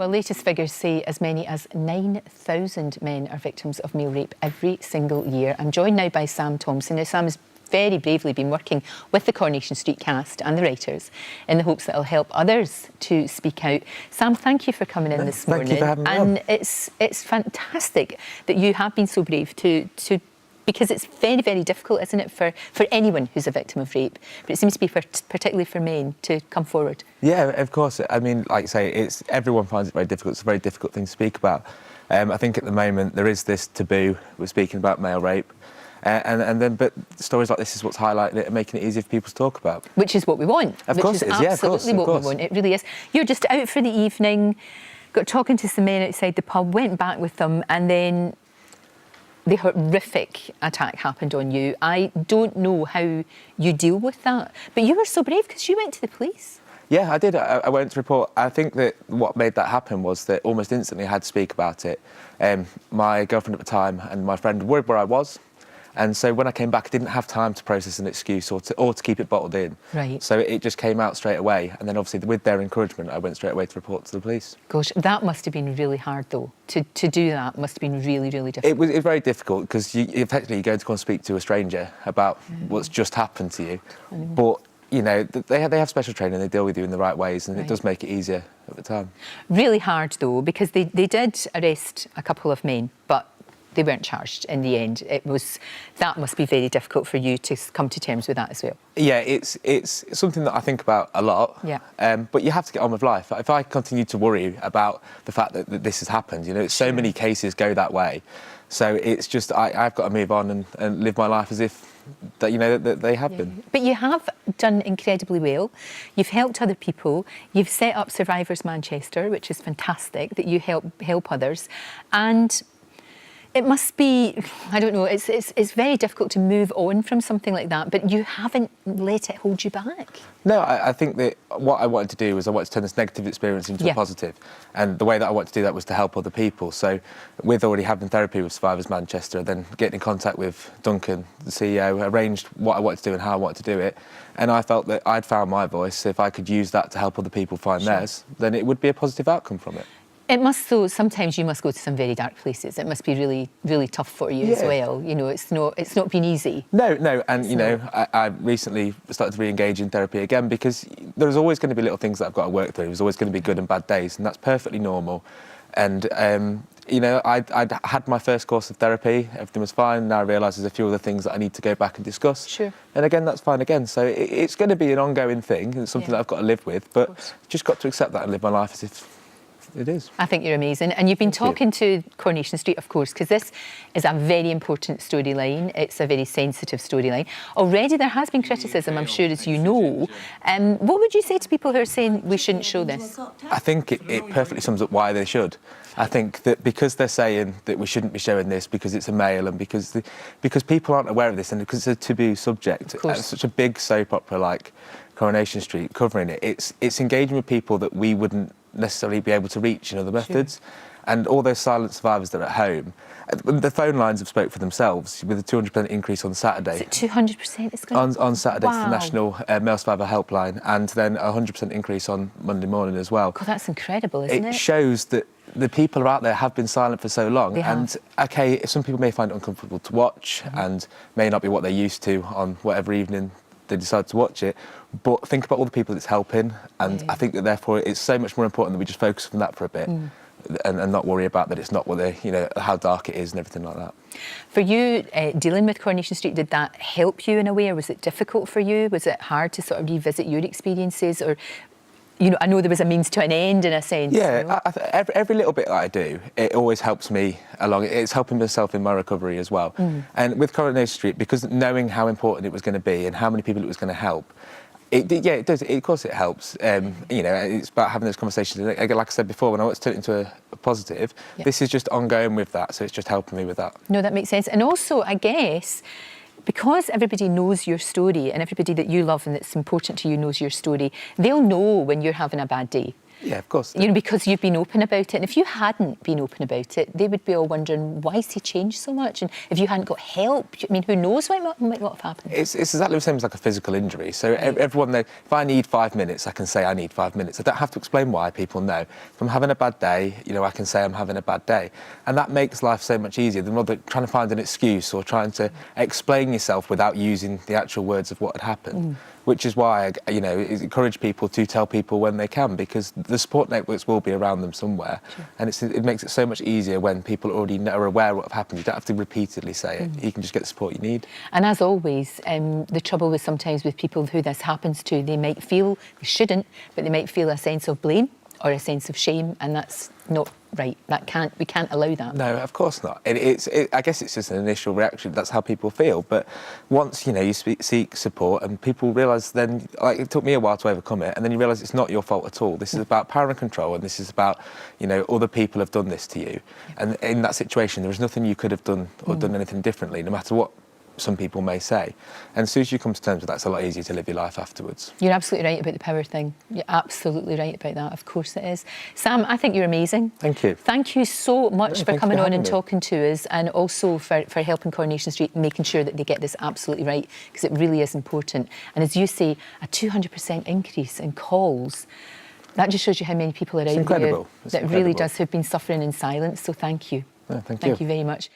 Well, latest figures say as many as 9,000 men are victims of male rape every single year. I'm joined now by Sam Thompson. Now, Sam has very bravely been working with the Coronation Street cast and the writers in the hopes that it'll help others to speak out. Sam, thank you for coming in this morning. Thank you for having me on. And it's fantastic that you have been so brave to because it's very, very difficult, isn't it, for anyone who's a victim of rape, but it seems to be particularly for men to come forward. Yeah, of course. I mean, like I say, everyone finds it very difficult. It's a very difficult thing to speak about. I think at the moment there is this taboo with speaking about male rape, but stories like this is what's highlighting it and making it easier for people to talk about. Which is what we want. Of course it is, yeah, of course. Absolutely what we want. It really is. You're just out for the evening, got talking to some men outside the pub, went back with them, and then the horrific attack happened on you. I don't know how you deal with that, but you were so brave because you went to the police. Yeah, I did. I went to report. I think that what made that happen was that almost instantly I had to speak about it. My girlfriend at the time and my friend worried where I was. And so when I came back, I didn't have time to process an excuse or to keep it bottled in. Right. So it just came out straight away. And then obviously with their encouragement, I went straight away to report to the police. Gosh, that must have been really hard though. To do that must have been really, really difficult. It was very difficult because effectively you're going to go and speak to a stranger about what's just happened to you. But, you know, they have special training, they deal with you in the right ways, and it does make it easier at the time. Really hard though, because they did arrest a couple of men, but they weren't charged in the end. That must be very difficult for you to come to terms with that as well. Yeah, it's something that I think about a lot. Yeah. But you have to get on with life. If I continue to worry about the fact that this has happened, you know, so many cases go that way. So it's just I've got to move on and live my life as if that, you know, that they have been. But you have done incredibly well. You've helped other people. You've set up Survivors Manchester, which is fantastic that you help others, and it must be, I don't know, it's very difficult to move on from something like that, but you haven't let it hold you back. No, I think that what I wanted to do was I wanted to turn this negative experience into a positive. And the way that I wanted to do that was to help other people. So with already having therapy with Survivors Manchester, then getting in contact with Duncan, the CEO, arranged what I wanted to do and how I wanted to do it. And I felt that I'd found my voice. If I could use that to help other people find theirs, then it would be a positive outcome from it. It must, though, sometimes you must go to some very dark places. It must be really, really tough for you as well. You know, it's not been easy. No, and you know, I recently started to re-engage in therapy again because there's always going to be little things that I've got to work through. There's always going to be good and bad days, and that's perfectly normal. And you know, I'd had my first course of therapy, everything was fine. Now I realise there's a few other things that I need to go back and discuss. Sure. And again, that's fine again. So it's going to be an ongoing thing. It's something that I've got to live with, but just got to accept that and live my life as if it is. I think you're amazing. And you've been talking to Coronation Street, of course, because this is a very important storyline. It's a very sensitive storyline. Already there has been criticism, I'm sure, as you know. What would you say to people who are saying we shouldn't show this? I think it perfectly sums up why they should. I think that because they're saying that we shouldn't be showing this because it's a male and because people aren't aware of this and because it's a taboo subject, such a big soap opera like Coronation Street covering it, it's engaging with people that we wouldn't necessarily be able to reach in other methods. And all those silent survivors that are at home, the phone lines have spoke for themselves with a 200% increase on Saturday. Is it 200% it's going on Saturday to the National Male Survivor Helpline, and then a 100% increase on Monday morning as well. God, that's incredible, isn't it? It shows that the people out there have been silent for so long. And okay, some people may find it uncomfortable to watch and may not be what they're used to on whatever evening they decide to watch it, but think about all the people it's helping, and I think that therefore it's so much more important that we just focus on that for a bit and not worry about that it's not what they, you know, how dark it is and everything like that. For you, dealing with Coronation Street, did that help you in a way, or was it difficult for you? Was it hard to sort of revisit your experiences, or, you know, I know there was a means to an end in a sense. Yeah, you know? every little bit that I do, it always helps me along. It's helping myself in my recovery as well. And with Coronation Street, because knowing how important it was going to be and how many people it was going to help, it does. Of course, it helps. You know, it's about having those conversations. Like I said before, when I want to turn it into a positive, this is just ongoing with that. So it's just helping me with that. No, that makes sense. And also, I guess, because everybody knows your story and everybody that you love and that's important to you knows your story, they'll know when you're having a bad day. Yeah, of course. You know, because you've been open about it. And if you hadn't been open about it, they would be all wondering, why has he changed so much? And if you hadn't got help, I mean, who knows what might not have happened? It's exactly the same as like a physical injury. So everyone, if I need 5 minutes, I can say I need 5 minutes. I don't have to explain why. People know. If I'm having a bad day, you know, I can say I'm having a bad day. And that makes life so much easier than rather trying to find an excuse or trying to explain yourself without using the actual words of what had happened. Which is why I, you know, encourage people to tell people when they can, because the support networks will be around them somewhere. Sure. And it makes it so much easier when people already are aware of what happened. You don't have to repeatedly say it. You can just get the support you need. And as always, the trouble with sometimes with people who this happens to, they might feel, they shouldn't, but they might feel a sense of blame or a sense of shame, and that's not right. We can't allow that. No, of course not. I guess it's just an initial reaction. That's how people feel. But once, you know, you seek support and people realise then, like it took me a while to overcome it, and then you realise it's not your fault at all. This is about power and control, and this is about, you know, other people have done this to you. And in that situation, there was nothing you could have done or done anything differently, no matter what some people may say. And as soon as you come to terms with that, it's a lot easier to live your life afterwards. You're absolutely right about the power thing. You're absolutely right about that. Of course it is. Sam, I think you're amazing. Thank you. Thank you so much for coming on and me. talking to us, and also for helping Coronation Street, making sure that they get this absolutely right, because it really is important. And as you say, a 200% increase in calls. That just shows you how many people are out there. Incredible. That really does, who've been suffering in silence. So thank you. No, thank you. Thank you very much.